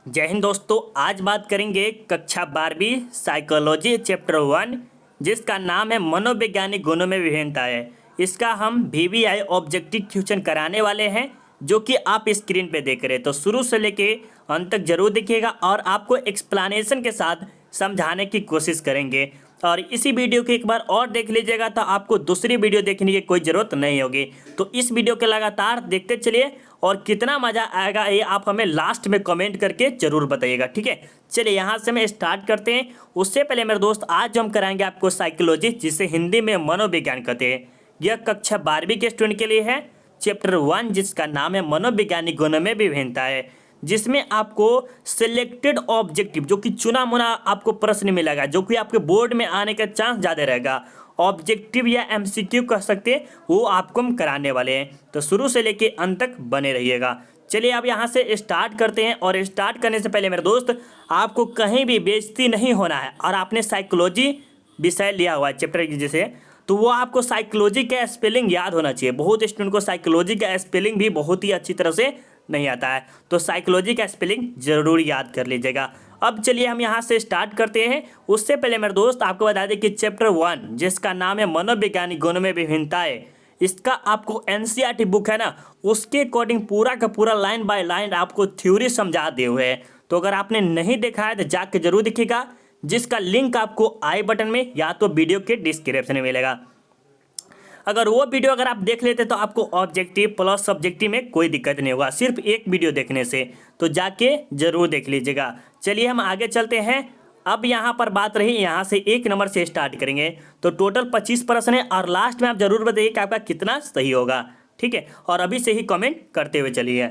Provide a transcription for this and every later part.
जय हिंद दोस्तों। आज बात करेंगे कक्षा 12वीं साइकोलॉजी चैप्टर 1 जिसका नाम है मनोवैज्ञानिक गुणों में विभिन्नता है। इसका हम वीवीआई ऑब्जेक्टिव क्वेश्चन कराने वाले हैं जो कि आप स्क्रीन पे देख रहे हैं। तो शुरू से लेके अंत तक जरूर देखिएगा और आपको एक्सप्लेनेशन के साथ समझाने की कोशिश करेंगे। और इसी वीडियो को एक बार और देख लीजिएगा तो आपको दूसरी वीडियो देखने की कोई ज़रूरत नहीं होगी। तो इस वीडियो के लगातार देखते चलिए और कितना मज़ा आएगा ये आप हमें लास्ट में कमेंट करके ज़रूर बताइएगा। ठीक है, चलिए यहाँ से मैं स्टार्ट करते हैं। उससे पहले मेरे दोस्त आज हम कराएंगे आपको साइकोलॉजी, जिसे हिंदी में मनोविज्ञान कहते हैं। यह कक्षा 12वीं के स्टूडेंट के लिए है, चैप्टर 1 जिसका नाम है मनोवैज्ञानिक गुणों में विभिन्नता है, जिसमें आपको सिलेक्टेड ऑब्जेक्टिव जो कि चुना मुना आपको प्रश्न मिलेगा, जो कि आपके बोर्ड में आने का चांस ज़्यादा रहेगा। ऑब्जेक्टिव या एमसीक्यू कह सकते हैं, वो आपको हम कराने वाले हैं। तो शुरू से लेके अंत तक बने रहिएगा। चलिए अब यहाँ से स्टार्ट करते हैं। और स्टार्ट करने से पहले मेरे दोस्त आपको कहीं भी बेइज्जती नहीं होना है। और आपने साइकोलॉजी विषय लिया हुआ है चैप्टर जैसे, तो वो आपको साइकोलॉजी का स्पेलिंग याद होना चाहिए। बहुत स्टूडेंट को साइकोलॉजी का स्पेलिंग भी बहुत ही अच्छी तरह से नहीं आता है, तो साइकोलॉजी का स्पेलिंग जरूर याद कर लीजिएगा। अब चलिए हम यहाँ से स्टार्ट करते हैं। उससे पहले मेरे दोस्त आपको बता दें कि चैप्टर 1 जिसका नाम है मनोवैज्ञानिक गुणों में विभिन्नताएं, इसका आपको एनसीईआरटी बुक है ना, उसके अकॉर्डिंग पूरा का पूरा लाइन बाय लाइन आपको थ्योरी समझा दिए हुए हैं। तो अगर आपने नहीं देखा है तो जाके जरूर देखिएगा, जिसका लिंक आपको आई बटन में या तो वीडियो के डिस्क्रिप्शन में मिलेगा। अगर वो वीडियो अगर आप देख लेते तो आपको ऑब्जेक्टिव प्लस सब्जेक्टिव में कोई दिक्कत नहीं होगा, सिर्फ एक वीडियो देखने से। तो जाके जरूर देख लीजिएगा। चलिए हम आगे चलते हैं। अब यहाँ पर बात रही, यहाँ से 1 नंबर से स्टार्ट करेंगे। तो टोटल 25 प्रश्न है और लास्ट में आप जरूर बताइए कि आपका कितना सही होगा। ठीक है, और अभी से ही कमेंट करते हुए चलिए।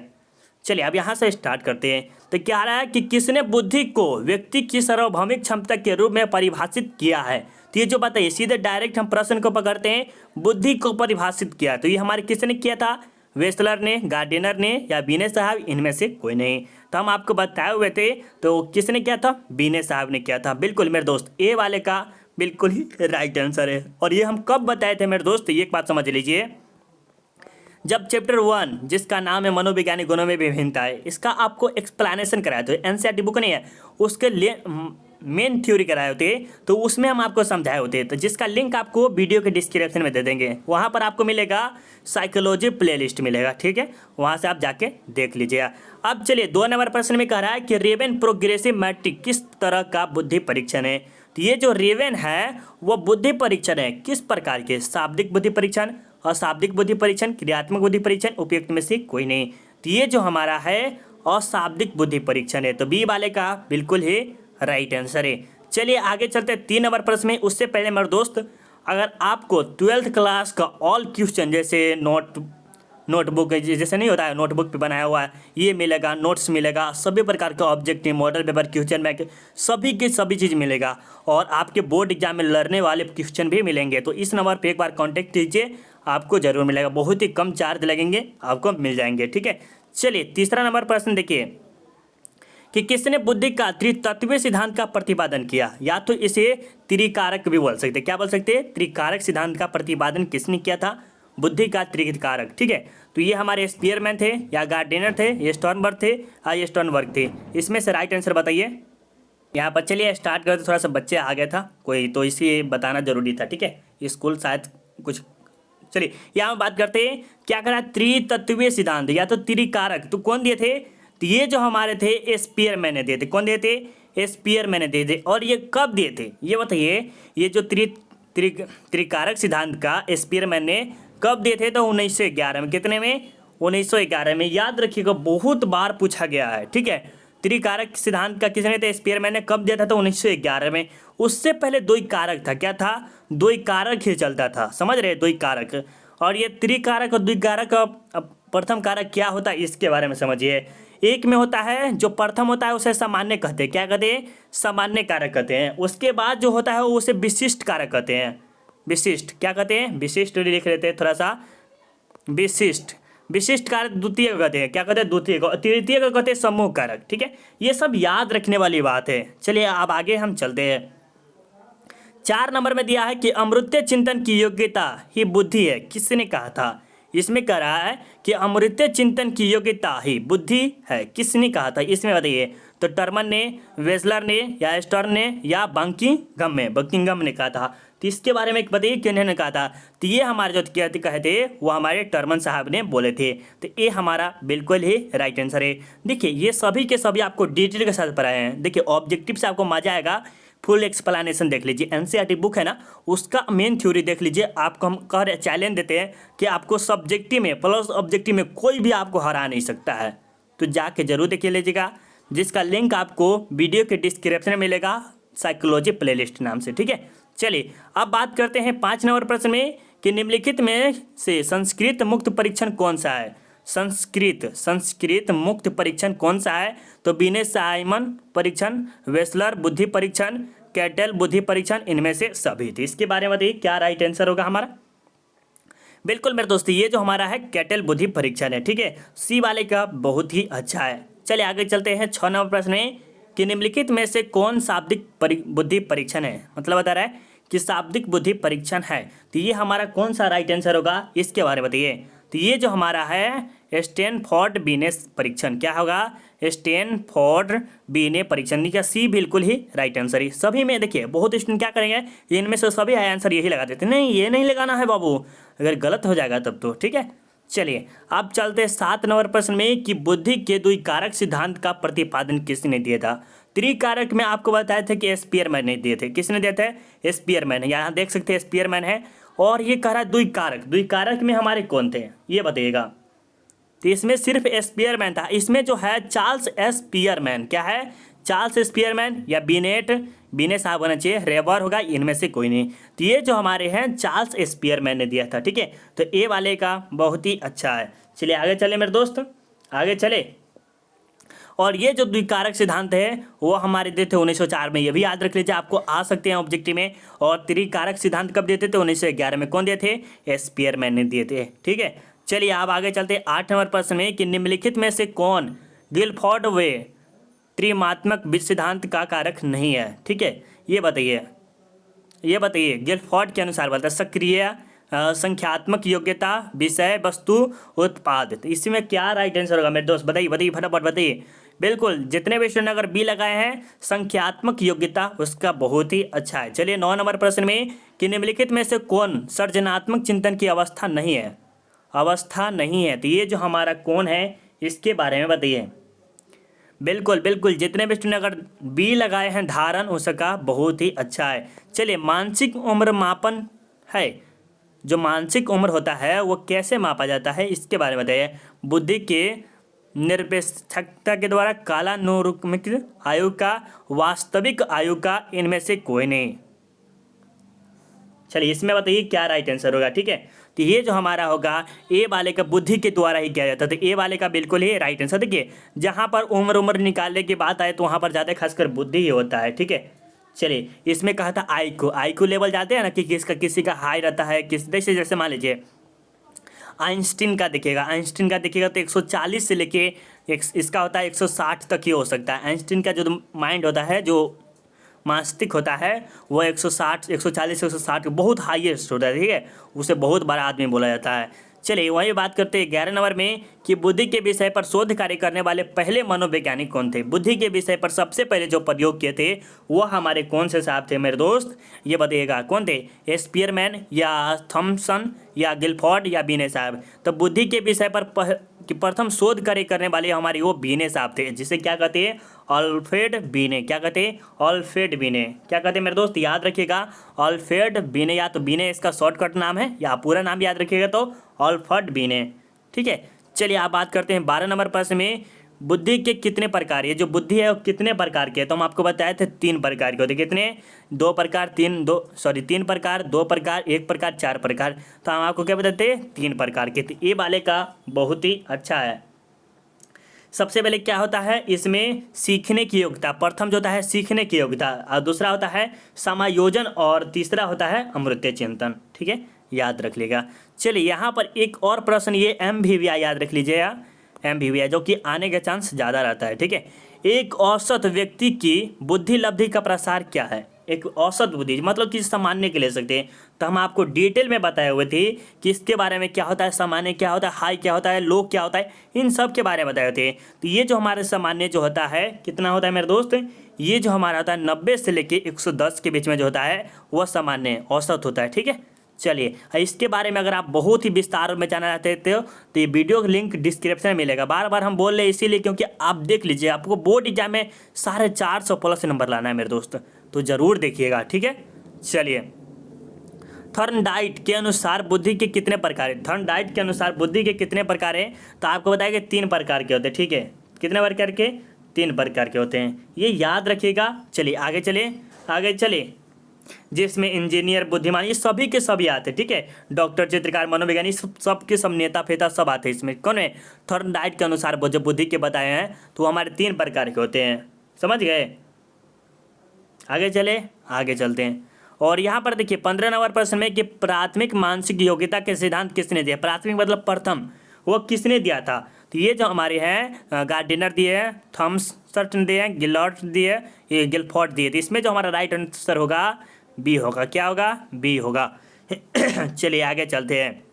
चलिए अब यहाँ से स्टार्ट करते हैं। तो क्या आ रहा है कि किसने बुद्धि को व्यक्ति की सार्वभौमिक क्षमता के रूप में परिभाषित किया है। तो ये जो बताइए, सीधे डायरेक्ट हम प्रश्न को पकड़ते हैं। बुद्धि को परिभाषित किया तो ये हमारे किसने किया था? वेस्लर ने, गार्डिनर ने या बीने साहब, इनमें से कोई नहीं। तो हम आपको बताए हुए थे, तो किसने किया था? बीने साहब ने किया था। बिल्कुल मेरे दोस्त, ए वाले का बिल्कुल ही राइट आंसर है। और ये हम कब बताए थे मेरे दोस्त, ये एक बात समझ लीजिए। जब चैप्टर 1 जिसका नाम है मनोवैज्ञानिक गुणों में विभिन्नता है, इसका आपको एक्सप्लेनेशन कराया तो एनसीईआरटी बुक नहीं है, उसके लिए मेन थ्योरी कराए होते, तो उसमें हम आपको समझाए होते। तो जिसका लिंक आपको वीडियो के डिस्क्रिप्शन में दे देंगे, वहाँ पर आपको मिलेगा साइकोलॉजी प्लेलिस्ट मिलेगा। ठीक है, वहाँ से आप जाके देख लीजिएगा। अब चलिए 2 नंबर प्रश्न में कह रहा है कि रेवेन प्रोग्रेसिव मैट्रिक किस तरह का बुद्धि परीक्षण है। तो ये जो रेवेन है वो बुद्धि परीक्षण है किस प्रकार के? शाब्दिक बुद्धि परीक्षण, अशाब्दिक बुद्धि परीक्षण, क्रियात्मक बुद्धि परीक्षण, उपयुक्त में से कोई नहीं। तो ये जो हमारा है अशाब्दिक बुद्धि परीक्षण है। तो बी वाले का बिल्कुल ही राइट आंसर है। चलिए आगे चलते 3 नंबर प्रश्न में। उससे पहले मेरे दोस्त, अगर आपको 12th क्लास का ऑल क्वेश्चन जैसे नोटबुक जैसे नहीं होता है, नोटबुक पे बनाया हुआ है, ये मिलेगा, नोट्स मिलेगा, सभी प्रकार का objective model paper, question bank, सभी की सभी चीज़ मिलेगा। और आपके बोर्ड एग्जाम में लड़ने वाले क्वेश्चन भी मिलेंगे। तो इस नंबर पे एक बार कांटेक्ट कीजिए, आपको जरूर मिलेगा। बहुत ही कम चार्ज लगेंगे, आपको मिल जाएंगे। ठीक है, चलिए तीसरा नंबर प्रश्न देखिए कि किसने बुद्धि का त्रितत्वीय सिद्धांत का प्रतिपादन किया। या तो इसे त्रिकारक भी बोल सकते हैं। क्या बोल सकते हैं? त्रिकारक सिद्धांत का प्रतिपादन किसने किया था? बुद्धि का त्रिकारक। ठीक है, तो ये हमारे स्पीयरमैन थे या गार्डिनर थे, ये स्टर्नबर्ग थे या ये स्टर्नबर्ग थे। इसमें से राइट आंसर बताइए। यहाँ पर चलिए स्टार्ट करते, थोड़ा सा बच्चे आ गया था कोई, तो इसे बताना जरूरी था। ठीक है, स्कूल शायद कुछ। चलिए यहाँ बात करते हैं, क्या करा? त्रितत्वीय सिद्धांत या तो त्रिकारक, तो कौन दिए थे? तो ये जो हमारे थे स्पीयरमैन ने दिए थे। कौन दिए थे? स्पीयरमैन ने दिए थे। और ये कब दिए थे ये बताइए। ये जो त्रिकारक सिद्धांत का स्पीयरमैन ने कब दिए थे? तो 1911 में। कितने में? 1911 में। याद रखिएगा, बहुत बार पूछा गया है। ठीक है, त्रिकारक सिद्धांत का किसने थे? स्पीयरमैन ने। कब दिया था? तो 1911 में। उससे पहले द्विकारक था। क्या था? द्विकारक ही चलता था, समझ रहे? द्विकारक। और ये त्रिकारक और द्विकारक, अब प्रथम कारक क्या होता है इसके बारे में समझिए। एक में होता है जो प्रथम होता है उसे सामान्य कहते हैं। क्या कहते हैं? सामान्य कारक कहते हैं। उसके बाद जो होता है उसे विशिष्ट कारक कहते हैं। विशिष्ट क्या कहते हैं? विशिष्ट लिख लेते हैं थोड़ा सा। विशिष्ट, विशिष्ट कारक द्वितीय कहते हैं। क्या कहते हैं? द्वितीय को। तृतीय को कहते हैं समूह कारक। ठीक है, ये सब याद रखने वाली बात है। चलिए अब आगे हम चलते हैं। 4 नंबर में दिया है कि अमृत्य चिंतन की योग्यता ही बुद्धि है। किसने कहा था? इसमें कह रहा है कि अमृत चिंतन की योग्यता ही बुद्धि है। किसने कहा था इसमें बताइए? तो टर्मन ने, वेस्लर ने, या स्टर्न ने, या बकिंगम ने कहा था। तो इसके बारे में बताइए किन्होंने कहा था? तो ये हमारे जो कहे थे वो हमारे टर्मन साहब ने बोले थे। तो ये हमारा बिल्कुल ही राइट आंसर है। देखिए ये सभी के सभी आपको डिटेल के साथ पढ़ाए हैं। देखिए ऑब्जेक्टिव से आपको मजा आएगा, फुल एक्सप्लेनेशन देख लीजिए। एनसीईआरटी बुक है ना, उसका मेन थ्योरी देख लीजिए। आपको हम कह रहे चैलेंज देते हैं कि आपको सब्जेक्टिव में प्लस ऑब्जेक्टिव में कोई भी आपको हरा नहीं सकता है। तो जाके जरूर देखिए लीजिएगा, जिसका लिंक आपको वीडियो के डिस्क्रिप्शन में मिलेगा, साइकोलॉजी प्लेलिस्ट नाम से। ठीक है, चलिए अब बात करते हैं 5 नंबर प्रश्न में कि निम्नलिखित में से संस्कृत मुक्त परीक्षण कौन सा है? संस्कृत मुक्त परीक्षण कौन सा है? तो बिनेश साइमन परीक्षण, वेस्लर बुद्धि परीक्षण, कैटल बुद्धि परीक्षण, इनमें से सभी थे। इसके बारे में बताइए क्या राइट आंसर होगा हमारा? बिल्कुल मेरे दोस्त, ये जो हमारा है कैटल बुद्धि परीक्षण है। ठीक है, सी वाले का बहुत ही अच्छा है। चलिए आगे चलते हैं 6 नंबर प्रश्न में कि निम्नलिखित में से कौन शाब्दिक बुद्धि परीक्षण है? मतलब बता रहा है कि शाब्दिक बुद्धि परीक्षण है। तो ये हमारा कौन सा राइट आंसर होगा, इसके बारे में बताइए। तो ये जो हमारा है स्टैनफोर्ड बिने परीक्षण, क्या होगा? स्टैनफोर्ड बिने परीक्षण का सी बिल्कुल ही राइट आंसर है। सभी में देखिए बहुत स्टूडेंट क्या करेंगे, इनमें से सभी आंसर यही लगा देते, नहीं ये नहीं लगाना है बाबू, अगर गलत हो जाएगा तब तो। ठीक है, चलिए अब चलते हैं 7 नंबर प्रश्न में कि बुद्धि के द्विकारक सिद्धांत का प्रतिपादन किसने दिया था? त्रिकारक में आपको बताया था कि स्पीयरमैन ने दिए थे। किसने दिए थे? स्पीयरमैन। यहाँ देख सकते हैं स्पीयरमैन है। और ये कह रहा है द्विकारक, द्विकारक में हमारे कौन थे ये बताइएगा। तो इसमें सिर्फ स्पीयरमैन था। इसमें जो है चार्ल्स स्पीयरमैन, क्या है? चार्ल्स स्पीयरमैन या बीने साहब होना चाहिए, रेबर होगा, इनमें से कोई नहीं। तो ये जो हमारे हैं चार्ल्स स्पीयरमैन ने दिया था। ठीक है, तो ए वाले का बहुत ही अच्छा है। चलिए आगे चले मेरे दोस्त, आगे चले। और ये जो द्विकारक सिद्धांत है वो हमारे दिए थे 1904 में, ये भी याद रख लीजिए, आपको आ सकते हैं ऑब्जेक्टिव में। और त्रिकारक सिद्धांत कब देते थे? 1911 में। कौन दिए थे? स्पीयरमैन ने दिए थे। ठीक है, चलिए आप आगे चलते हैं 8 नंबर प्रश्न में कि निम्नलिखित में से कौन गिलफोर्ड वे त्रिमात्मक सिद्धांत का कारक नहीं है? ठीक है, ये बताइए गिलफोर्ड के अनुसार बोलता है सक्रिय संख्यात्मक योग्यता, विषय वस्तु, उत्पाद। तो इसमें क्या राइट आंसर होगा मेरे दोस्त? बताइए फटाफट बताइए। बिल्कुल, जितने भी स्टूडेंट अगर बी लगाए हैं संख्यात्मक योग्यता, उसका बहुत ही अच्छा है। चलिए 9 नंबर प्रश्न में कि निम्नलिखित में से कौन सृजनात्मक चिंतन की अवस्था नहीं है? तो ये जो हमारा कौन है इसके बारे में बताइए। बिल्कुल, जितने भी स्टूडेंट अगर बी लगाए हैं धारण, उसका बहुत ही अच्छा है। चलिए मानसिक उम्र मापन है, जो मानसिक उम्र होता है वो कैसे मापा जाता है इसके बारे में बताइए। बुद्धि के निरपेक्षता के द्वारा, कालानुक्रमिक आयु का, वास्तविक आयु का, इनमें से कोई नहीं। चलिए इसमें बताइए क्या राइट आंसर होगा। ठीक है, तो ये जो हमारा होगा ए वाले का बुद्धि के द्वारा ही किया जाता है। तो ए वाले का बिल्कुल ही राइट आंसर। देखिए जहाँ पर उम्र निकालने की बात आए तो वहाँ पर ज़्यादा खासकर बुद्धि ही होता है। ठीक है, चलिए इसमें कहा था आईक्यू लेवल जाते हैं ना कि किसी का हाई रहता है, जैसे मान लीजिए आइंस्टीन का देखिएगा तो 140 से लेके इसका होता है 160 तक ही हो सकता है। आइंस्टीन का जो माइंड होता है, जो मस्तिष्क होता है, वो 160, 140, 160 बहुत हाईएस्ट होता है। ठीक है, उसे बहुत बड़ा आदमी बोला जाता है। चलिए वही बात करते हैं 11 नंबर में कि बुद्धि के विषय पर शोध कार्य करने वाले पहले मनोवैज्ञानिक कौन थे? बुद्धि के विषय पर सबसे पहले जो प्रयोग किए थे वो हमारे कौन से साहब थे मेरे दोस्त? ये बताइएगा कौन थे? स्पीयरमैन या थॉमसन या गिलफोर्ड या बीने साहब? तो बुद्धि के विषय पर प्रथम शोध कार्य करने वाले हमारे वो बीने साहब थे, जिसे क्या कहते हैं? अल्फ्रेड बीने। क्या कहते हैं? अल्फ्रेड बीने। क्या कहते हैं मेरे दोस्त? याद रखिएगा अल्फ्रेड बीने, या तो बीने इसका शॉर्टकट नाम है या पूरा नाम याद रखिएगा तो अल्फ्रेड बीने। ठीक है, चलिए आप बात करते हैं 12 नंबर प्रश्न में बुद्धि के कितने प्रकार? ये जो बुद्धि है वो कितने प्रकार के है? तो हम आपको बताए थे 3 प्रकार के होते। कितने? 2 प्रकार, 3 प्रकार, 2 प्रकार, 1 प्रकार, 4 प्रकार। तो हम आपको क्या बताते हैं? 3 प्रकार के। तो ये वाले का बहुत ही अच्छा है। सबसे पहले क्या होता है इसमें? सीखने की योग्यता। प्रथम जो होता है सीखने की योग्यता, और दूसरा होता है समायोजन, और तीसरा होता है अमृत चिंतन। ठीक है, याद रख लीजिएगा। चलिए यहाँ पर एक और प्रश्न, ये MVVI याद रख लीजिएगा, MVVI जो कि आने का चांस ज़्यादा रहता है। ठीक है, एक औसत व्यक्ति की बुद्धि लब्धि का प्रसार क्या है? एक औसत बुद्धि, मतलब कि सामान्य के ले सकते हैं। तो हम आपको डिटेल में बताए हुए थे कि इसके बारे में क्या होता है, सामान्य क्या होता है, हाई क्या होता है, लो क्या होता है, इन सब के बारे में बताए थे। तो ये जो हमारे सामान्य जो होता है कितना होता है मेरे दोस्त, ये जो हमारा होता है 90 से लेके 110 के बीच में जो होता है वह सामान्य औसत होता है। ठीक है, चलिए इसके बारे में अगर आप बहुत ही विस्तार में जानना चाहते थे तो ये वीडियो का लिंक डिस्क्रिप्शन में मिलेगा। बार बार हम बोल रहे हैं इसीलिए क्योंकि आप देख लीजिए, आपको बोर्ड एग्जाम में 450+ नंबर लाना है मेरे दोस्त, तो ज़रूर देखिएगा। ठीक है, चलिए थॉर्नडाइट के अनुसार बुद्धि के कितने प्रकार हैं? थॉर्नडाइट के अनुसार बुद्धि के कितने प्रकार हैं? तो आपको बताया कि 3 प्रकार के होते हैं। ठीक है, कितने प्रकार के? 3 प्रकार के होते हैं, ये याद रखिएगा। चलिए आगे चले जिसमें इंजीनियर, बुद्धिमान, ये सभी के सभी आते हैं। ठीक है, डॉक्टर, चित्रकार, मनोवैज्ञानिक, सब के सब, नेता फेता सब आते हैं इसमें। कौन है? थॉर्नडाइट के अनुसार जो बुद्धि के बताए हैं तो हमारे 3 प्रकार के होते हैं। समझ गए? आगे चलते हैं। और यहाँ पर देखिए 15 नंबर प्रश्न में कि प्राथमिक मानसिक योग्यता के सिद्धांत किसने दिया? प्राथमिक मतलब प्रथम, वो किसने दिया था? तो ये जो हमारे हैं गार्डिनर दिए हैं, थॉमसन दिए हैं, गिलॉर्ड दिए, ये गिलफोर्ड दिए। तो इसमें जो हमारा राइट आंसर होगा बी होगा। क्या होगा? बी होगा। चलिए आगे चलते हैं।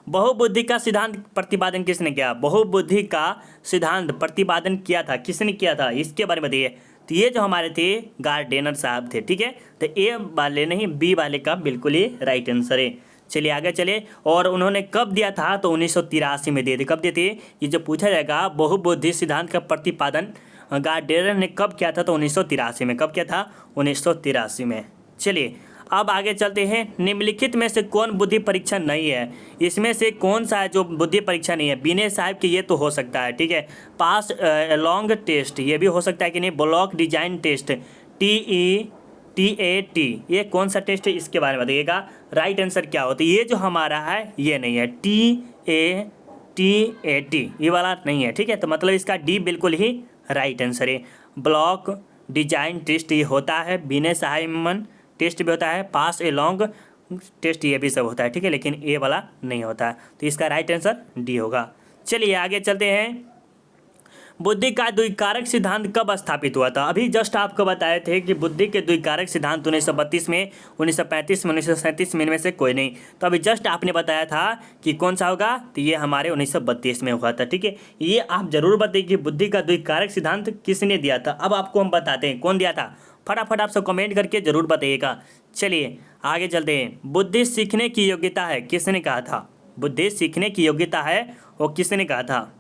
बहुबुद्धि का सिद्धांत प्रतिपादन किसने किया? बहुबुद्धि का सिद्धांत प्रतिपादन किया था, किसने किया था? इसके बारे में बताइए। तो ये जो हमारे थे गार्डिनर साहब थे। ठीक है, तो ए वाले नहीं, बी वाले का बिल्कुल ही राइट आंसर है। चलिए आगे चले। और उन्होंने कब दिया था? तो 1983 में दिए थे। कब दिए थे? ये जो पूछा जाएगा बहुबुद्धि सिद्धांत का प्रतिपादन गार्डिनर ने कब किया था? तो 1983 में। कब किया था? 1983 में। चलिए अब आगे चलते हैं। निम्नलिखित में से कौन बुद्धि परीक्षा नहीं है? इसमें से कौन सा है जो बुद्धि परीक्षा नहीं है? विनय साहब की ये तो हो सकता है। ठीक है, पास लॉन्ग टेस्ट ये भी हो सकता है कि नहीं। ब्लॉक डिजाइन टेस्ट, TETAT, ये कौन सा टेस्ट है? इसके बारे में बताइएगा। राइट आंसर क्या होता है? ये जो हमारा है ये नहीं है, TATAT ये वाला नहीं है। ठीक है, तो मतलब इसका डी बिल्कुल ही राइट आंसर है। ब्लॉक डिजाइन टेस्ट ये होता है, विनय साइमन टेस्ट भी होता है, पास ए लॉन्ग टेस्ट ये भी सब होता है। ठीक है, लेकिन ए वाला नहीं होता है, तो इसका राइट आंसर डी होगा। चलिए आगे चलते हैं। बुद्धि का द्विकारक सिद्धांत कब स्थापित हुआ था? अभी जस्ट आपको बताए थे कि बुद्धि के द्विकारक सिद्धांत 1932 में, 1935 में, 1937 में, इनमें से कोई नहीं। तो अभी जस्ट आपने बताया था कि कौन सा होगा, तो ये हमारे 1932 में हुआ था। ठीक है, ये आप जरूर बताइए कि बुद्धि का द्विकारक सिद्धांत किसने दिया था। अब आपको हम बताते हैं कौन दिया था, फटाफट आप सब कमेंट करके जरूर बताइएगा। चलिए आगे चलते हैं। बुद्धि सीखने की योग्यता है, किसने कहा था? बुद्धि सीखने की योग्यता है वो किसने कहा था?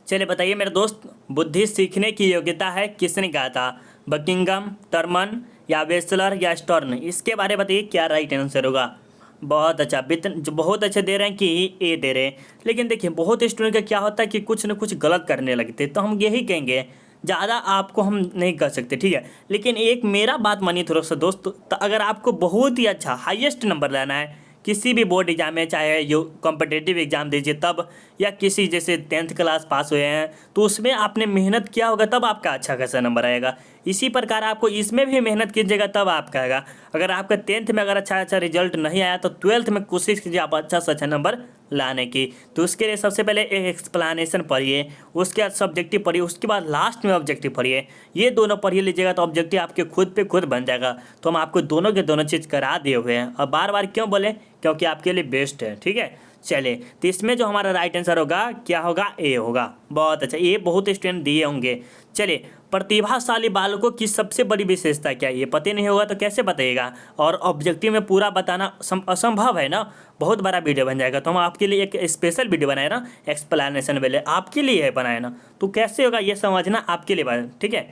चलिए बताइए मेरे दोस्त, बुद्धि सीखने की योग्यता है किसने कहा था? बकिंगम, टर्मन या वेस्लर या स्टर्न? इसके बारे में बताइए क्या राइट आंसर होगा। बहुत अच्छा, जो बहुत अच्छे दे रहे हैं कि ए दे रहे हैं। लेकिन देखिए बहुत स्टूडेंट का क्या होता है कि कुछ ना कुछ गलत करने लगते, तो हम यही कहेंगे ज़्यादा आपको हम नहीं कर सकते। ठीक है, लेकिन एक मेरा बात मानिए थोड़ा सा दोस्त, तो अगर आपको बहुत ही अच्छा हाईएस्ट नंबर लाना है किसी भी बोर्ड एग्जाम में, चाहे यो कॉम्पिटिटिव एग्जाम दीजिए तब, या किसी जैसे 10th क्लास पास हुए हैं तो उसमें आपने मेहनत किया होगा तब आपका अच्छा खासा नंबर आएगा। इसी प्रकार आपको इसमें भी मेहनत कीजिएगा तब आपका आएगा। अगर आपका 10th में अगर अच्छा रिजल्ट नहीं आया तो 12th में कोशिश कीजिए आप अच्छा से अच्छा नंबर लाने की। तो उसके लिए सबसे पहले एक एक्सप्लेनेशन पढ़िए, उसके बाद सब्जेक्टिव पढ़िए, उसके बाद लास्ट में ऑब्जेक्टिव पढ़िए। ये दोनों पढ़िए लीजिएगा तो ऑब्जेक्टिव आपके खुद पे खुद बन जाएगा। तो हम आपको दोनों के दोनों चीज़ करा दिए हुए हैं, और बार बार क्यों बोले? क्योंकि आपके लिए बेस्ट है। ठीक है, चलिए तो इसमें जो हमारा राइट आंसर होगा क्या होगा? ए होगा। बहुत अच्छा, ये बहुत स्टूडेंट दिए होंगे। चलिए प्रतिभाशाली बालकों की सबसे बड़ी विशेषता क्या है? ये पता नहीं होगा तो कैसे बताइएगा? और ऑब्जेक्टिव में पूरा बताना असंभव है ना, बहुत बड़ा वीडियो बन जाएगा। तो हम आपके लिए एक स्पेशल वीडियो बनाए ना, एक्सप्लेनेशन वाले आपके लिए है बनाए ना, तो कैसे होगा ये समझना आपके लिए बना। ठीक है,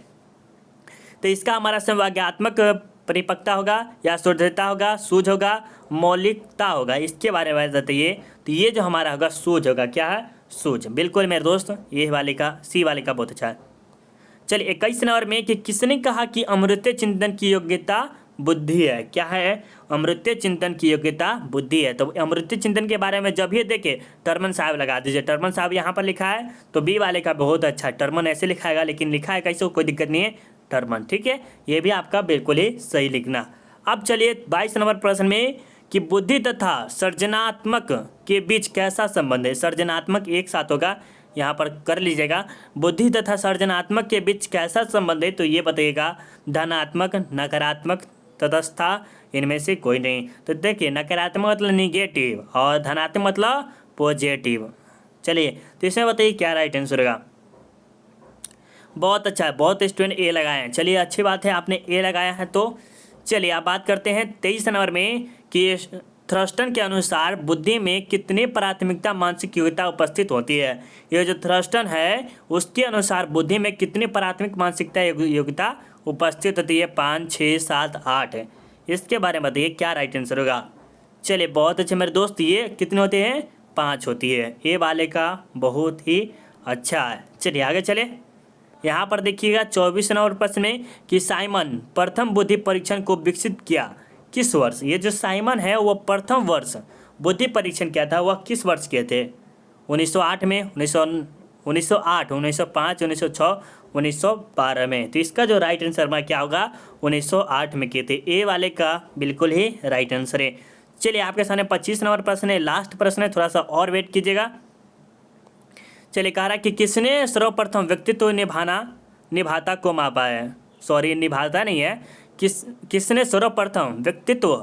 तो इसका हमारा संवाग्यात्मक परिपक्वता होगा या शुद्धता होगा, सूझ होगा, मौलिकता होगा, इसके बारे में बताइए। तो ये जो हमारा होगा सूझ होगा। क्या है? सूझ। बिल्कुल मेरे दोस्त, ये वाले का, सी वाले का बहुत अच्छा है। चलिए 21 नंबर में कि किसने कहा कि अमृत चिंतन की योग्यता बुद्धि है? क्या है? अमृत चिंतन की योग्यता बुद्धि है। तो अमृत चिंतन के बारे में जब ये देखे टर्मन साहब लगा दीजिए। टर्मन साहब यहाँ पर लिखा है तो बी वाले का बहुत अच्छा। टर्मन ऐसे लिखाएगा लेकिन लिखा है कैसे, कोई दिक्कत नहीं है, टर्मन। ठीक है, ये भी आपका बिल्कुल ही सही लिखना। अब चलिए 22 नंबर प्रश्न में कि बुद्धि तथा सृजनात्मक के बीच कैसा संबंध है? सृजनात्मक एक साथ होगा यहाँ पर कर लीजिएगा। बुद्धि तथा सृजनात्मक के बीच कैसा संबंध है, तो ये बताइएगा धनात्मक, नकारात्मक, तटस्था, इनमें से कोई नहीं। तो देखिए नकारात्मक मतलब निगेटिव और धनात्मक मतलब पॉजिटिव। चलिए तो इसमें बताइए क्या राइट आंसर होगा। बहुत अच्छा है, बहुत स्टूडेंट ए लगाए हैं। चलिए अच्छी बात है आपने ए लगाया है। तो चलिए आप बात करते हैं 23 नंबर में कि थ्रस्टन के अनुसार बुद्धि में कितनी प्राथमिकता मानसिक योग्यता उपस्थित होती है। ये जो थ्रस्टन है उसके अनुसार बुद्धि में कितनी प्राथमिक मानसिकता योग्यता उपस्थित होती है, 5, 6, 7, 8 है। इसके बारे में बताइए क्या राइट आंसर होगा। चलिए बहुत अच्छे मेरे दोस्त, ये कितने होते हैं, 5 होती है। ये वाले का बहुत ही अच्छा है। चलिए आगे चले। यहाँ पर देखिएगा 24 नंबर प्रश्न में कि साइमन प्रथम बुद्धि परीक्षण को विकसित किया किस वर्ष। ये जो साइमन है वो प्रथम वर्ष बुद्धि परीक्षण किया था, वह किस वर्ष किए थे। 1908 में, 1908, 1905, 1906, 1912 में। तो इसका जो राइट आंसर में क्या होगा, 1908 में किए थे। ए वाले का बिल्कुल ही राइट आंसर है। चलिए आपके सामने 25 नंबर प्रश्न है, लास्ट प्रश्न है, थोड़ा सा और वेट कीजिएगा। चलिए कह रहा है कि किसने सर्वप्रथम व्यक्तित्व निभाता को मापा है। सॉरी निभाता नहीं है, किसने सर्वप्रथम व्यक्तित्व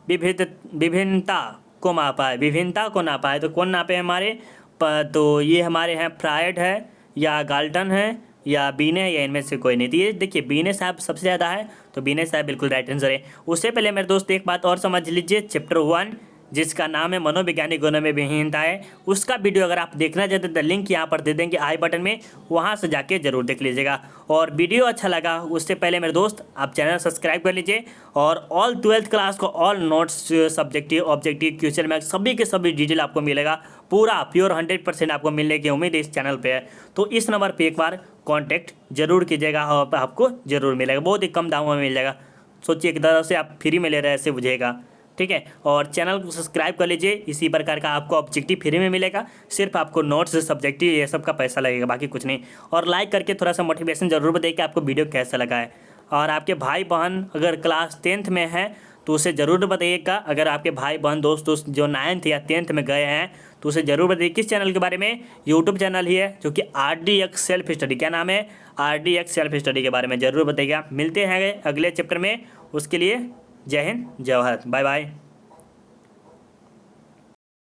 विभिन्नता को मापा है, विभिन्नता को नापा है। तो कौन नापे हैं हमारे, तो ये हमारे हैं फ्रायड है या गाल्टन है या बीने है या इनमें से कोई नहीं। तो ये देखिए बीने साहब सबसे ज़्यादा है, तो बीने साहब बिल्कुल राइट आंसर है। उससे पहले मेरे दोस्त एक बात और समझ लीजिए, चैप्टर 1 जिसका नाम है मनोवैज्ञानिक गुणों में विहीनताएं, उसका वीडियो अगर आप देखना चाहते हैं तो लिंक यहाँ पर दे देंगे आई बटन में, वहाँ से जाके जरूर देख लीजिएगा। और वीडियो अच्छा लगा उससे पहले मेरे दोस्त आप चैनल सब्सक्राइब कर लीजिए और ऑल 12th क्लास को all notes, subjective, objective, question bank सभी के सभी डिटेल आपको मिलेगा। पूरा प्योर 100% आपको मिलने की उम्मीद इस चैनल पर है। तो इस नंबर पर एक बार कॉन्टैक्ट जरूर कीजिएगा और आपको जरूर मिलेगा, बहुत ही कम दामों में मिल जाएगा। सोचिए एक तरह से आप फ्री में ले रहे हैं ऐसे बुझेगा, ठीक है। और चैनल को सब्सक्राइब कर लीजिए, इसी प्रकार का आपको ऑब्जेक्टिव फ्री में मिलेगा। सिर्फ आपको नोट्स, सब्जेक्टिव ये सब का पैसा लगेगा, बाकी कुछ नहीं। और लाइक करके थोड़ा सा मोटिवेशन जरूर बताइए कि आपको वीडियो कैसा लगा है। और आपके भाई बहन अगर क्लास 10th में है तो उसे ज़रूर बताइएगा। अगर आपके भाई बहन दोस्त जो 9th या 10th में गए हैं तो उसे ज़रूर बताइए किस चैनल के बारे में। यूट्यूब चैनल ही है जो कि RDX सेल्फ स्टडी, क्या नाम है, RDX सेल्फ स्टडी के बारे में ज़रूर बताइएगा। मिलते हैं अगले चैप्टर में, उसके लिए जय हिंद, जय भारत, बाय बाय।